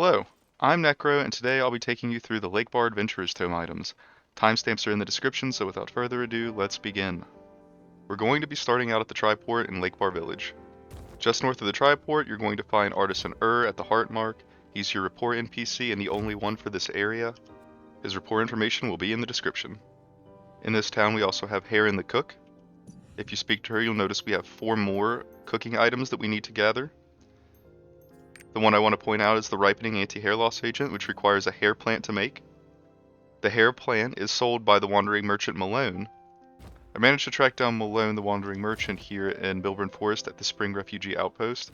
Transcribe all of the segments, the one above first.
Hello, I'm Necro, and today I'll be taking you through the Lakebar Adventurer's Tome items. Timestamps are in the description, so without further ado, let's begin. We're going to be starting out at the Triport in Lakebar Village. Just north of the Triport, you're going to find Artisan Urr at the heart mark. He's your rapport NPC and the only one for this area. His rapport information will be in the description. In this town, we also have Heron the Cook. If you speak to her, you'll notice we have 4 more cooking items that we need to gather. The one I want to point out is the ripening anti-hair loss agent, which requires a hair plant to make. The hair plant is sold by the wandering merchant Malone. I managed to track down Malone, the wandering merchant, here in Bilburn Forest at the Spring Refugee Outpost.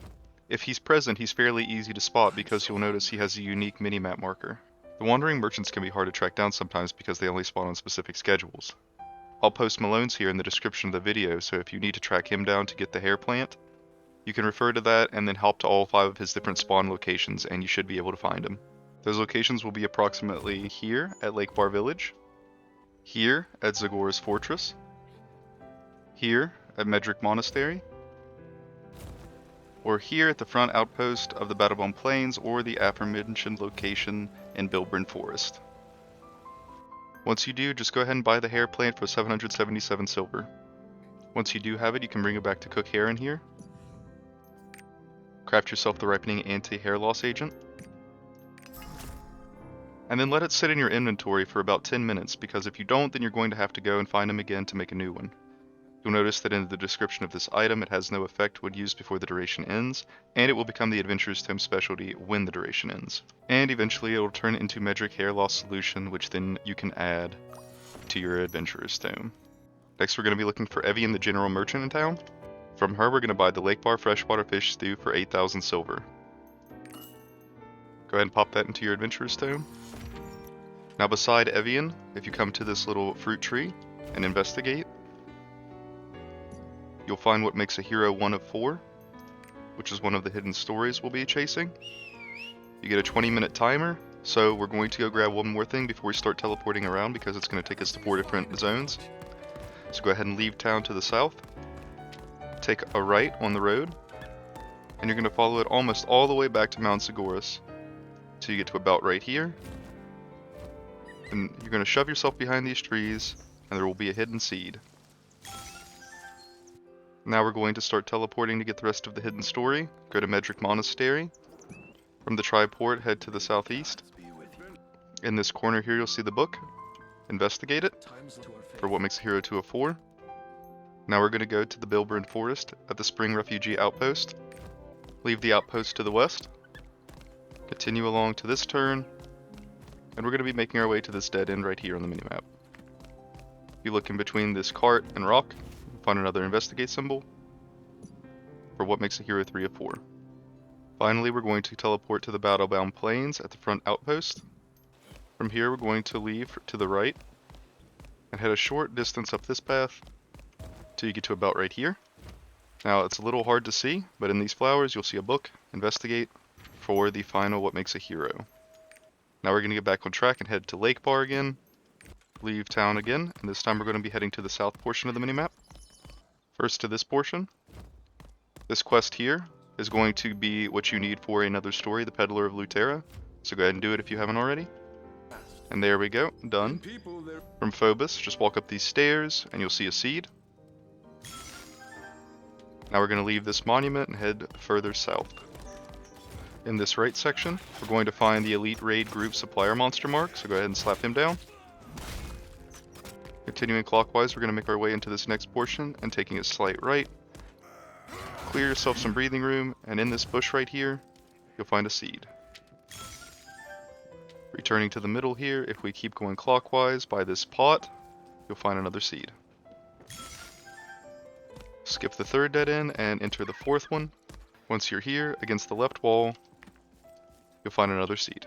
If he's present, he's fairly easy to spot because you'll notice he has a unique minimap marker. The wandering merchants can be hard to track down sometimes because they only spawn on specific schedules. I'll post Malone's here in the description of the video, so if you need to track him down to get the hair plant, you can refer to that and then hop to all 5 of his different spawn locations and you should be able to find him. Those locations will be approximately here at Lakebar Village, here at Zagora's Fortress, here at Medrick Monastery, or here at the front outpost of the Battlebone Plains or the aforementioned location in Bilburn Forest. Once you do, just go ahead and buy the hair plant for 777 silver. Once you do have it, you can bring it back to Cook Heron here. Craft yourself the ripening anti-hair loss agent. And then let it sit in your inventory for about 10 minutes, because if you don't, then you're going to have to go and find them again to make a new one. You'll notice that in the description of this item, it has no effect when used before the duration ends, and it will become the Adventurer's Tome specialty when the duration ends. And eventually it will turn into Medrick hair loss solution, which then you can add to your Adventurer's Tome. Next we're going to be looking for Evian, the general merchant in town. From her, we're going to buy the Lakebar freshwater fish stew for 8,000 silver. Go ahead and pop that into your Adventurer's Tome. Now beside Evian, if you come to this little fruit tree and investigate, you'll find what makes a hero 1 of 4, which is one of the hidden stories we'll be chasing. You get a 20-minute timer, so we're going to go grab one more thing before we start teleporting around because it's going to take us to 4 different zones. So go ahead and leave town to the south. Take a right on the road, and you're going to follow it almost all the way back to Mount Zagoras till you get to about right here. And you're going to shove yourself behind these trees, and there will be a hidden seed. Now we're going to start teleporting to get the rest of the hidden story. Go to Medrick Monastery. From the Triport, head to the southeast. In this corner here, you'll see the book. Investigate it for what makes a hero 2 of 4. Now we're going to go to the Bilburn Forest at the Spring Refugee Outpost. Leave the outpost to the west. Continue along to this turn. And we're going to be making our way to this dead end right here on the minimap. If you look in between this cart and rock, you'll find another investigate symbol for what makes a hero 3 of 4. Finally, we're going to teleport to the Battlebound Plains at the front outpost. From here, we're going to leave to the right and head a short distance up this path till you get to about right here. Now it's a little hard to see, but in these flowers you'll see a book, investigate, for the final what makes a hero. Now we're going to get back on track and head to Lakebar again, leave town again, and this time we're going to be heading to the south portion of the minimap. First to this portion. This quest here is going to be what you need for another story, the Peddler of Luterra, so go ahead and do it if you haven't already. And there we go, done. From Phobos, just walk up these stairs and you'll see a seed. Now we're going to leave this monument and head further south. In this right section, we're going to find the Elite Raid Group Supplier monster mark, so go ahead and slap him down. Continuing clockwise, we're going to make our way into this next portion and taking a slight right. Clear yourself some breathing room, and in this bush right here, you'll find a seed. Returning to the middle here, if we keep going clockwise by this pot, you'll find another seed. Skip the 3rd dead end and enter the 4th one. Once you're here, against the left wall, you'll find another seed.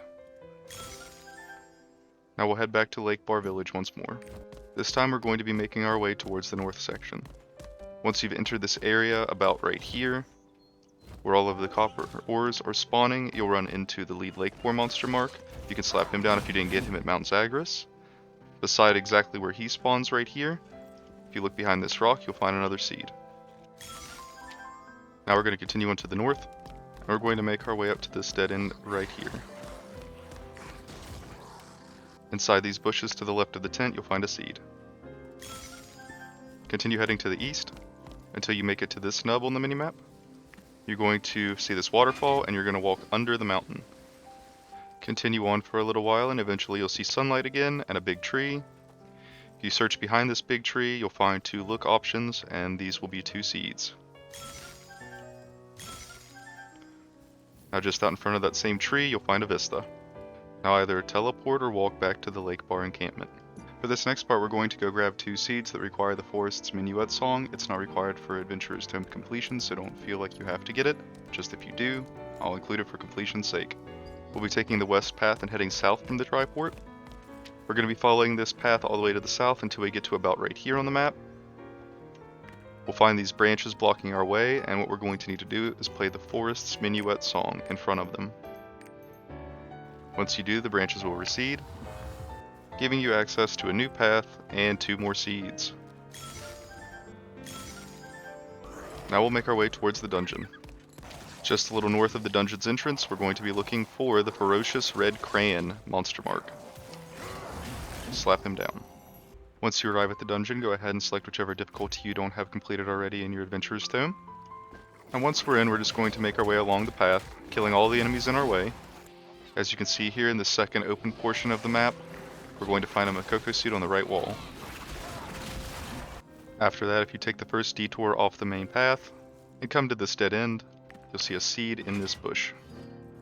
Now we'll head back to Lakebar Village once more. This time we're going to be making our way towards the north section. Once you've entered this area about right here, where all of the copper ores are spawning, you'll run into the lead Lakebar monster mark. You can slap him down if you didn't get him at Mount Zagreus. Beside exactly where he spawns right here, if you look behind this rock, you'll find another seed. Now we're going to continue on to the north, and we're going to make our way up to this dead end right here. Inside these bushes to the left of the tent, you'll find a seed. Continue heading to the east until you make it to this nub on the minimap. You're going to see this waterfall, and you're going to walk under the mountain. Continue on for a little while, and eventually you'll see sunlight again and a big tree. If you search behind this big tree, you'll find 2 look options, and these will be 2 seeds. Now just out in front of that same tree, you'll find a Vista. Now either teleport or walk back to the Lakebar encampment. For this next part, we're going to go grab 2 seeds that require the forest's minuet song. It's not required for Adventurer's Tome completion, so don't feel like you have to get it. Just if you do, I'll include it for completion's sake. We'll be taking the west path and heading south from the triport. We're going to be following this path all the way to the south until we get to about right here on the map. We'll find these branches blocking our way, and what we're going to need to do is play the forest's minuet song in front of them. Once you do, the branches will recede, giving you access to a new path and 2 more seeds. Now we'll make our way towards the dungeon. Just a little north of the dungeon's entrance, we're going to be looking for the Ferocious red Kran monster mark. Slap him down. Once you arrive at the dungeon, go ahead and select whichever difficulty you don't have completed already in your Adventurer's Tome. And once we're in, we're just going to make our way along the path, killing all the enemies in our way. As you can see here in the second open portion of the map, we're going to find a Makoko seed on the right wall. After that, if you take the first detour off the main path and come to this dead end, you'll see a seed in this bush.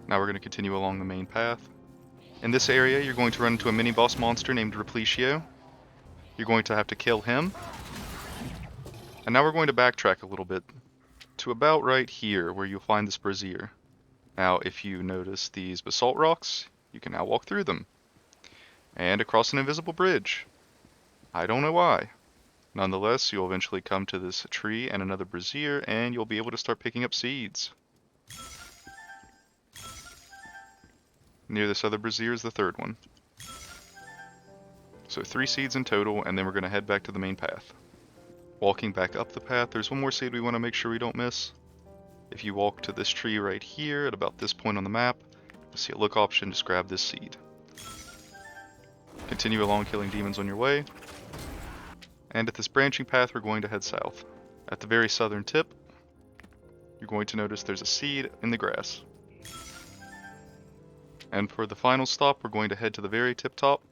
Now we're going to continue along the main path. In this area, you're going to run into a mini-boss monster named Repletio. You're going to have to kill him. And now we're going to backtrack a little bit to about right here where you'll find this brazier. Now if you notice these basalt rocks, you can now walk through them. And across an invisible bridge. I don't know why. Nonetheless, you'll eventually come to this tree and another brazier, and you'll be able to start picking up seeds. Near this other brazier is the third one. So 3 seeds in total, and then we're going to head back to the main path. Walking back up the path, there's one more seed we want to make sure we don't miss. If you walk to this tree right here at about this point on the map, you'll see a look option, just grab this seed. Continue along killing demons on your way. And at this branching path, we're going to head south. At the very southern tip, you're going to notice there's a seed in the grass. And for the final stop, we're going to head to the very tip top,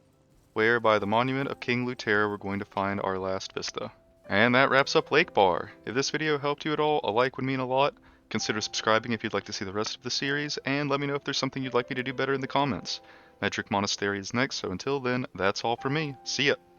where by the monument of King Luterra, we're going to find our last Vista. And that wraps up Lakebar. If this video helped you at all, a like would mean a lot. Consider subscribing if you'd like to see the rest of the series, and let me know if there's something you'd like me to do better in the comments. Medrick Monastery is next, so until then, that's all for me. See ya!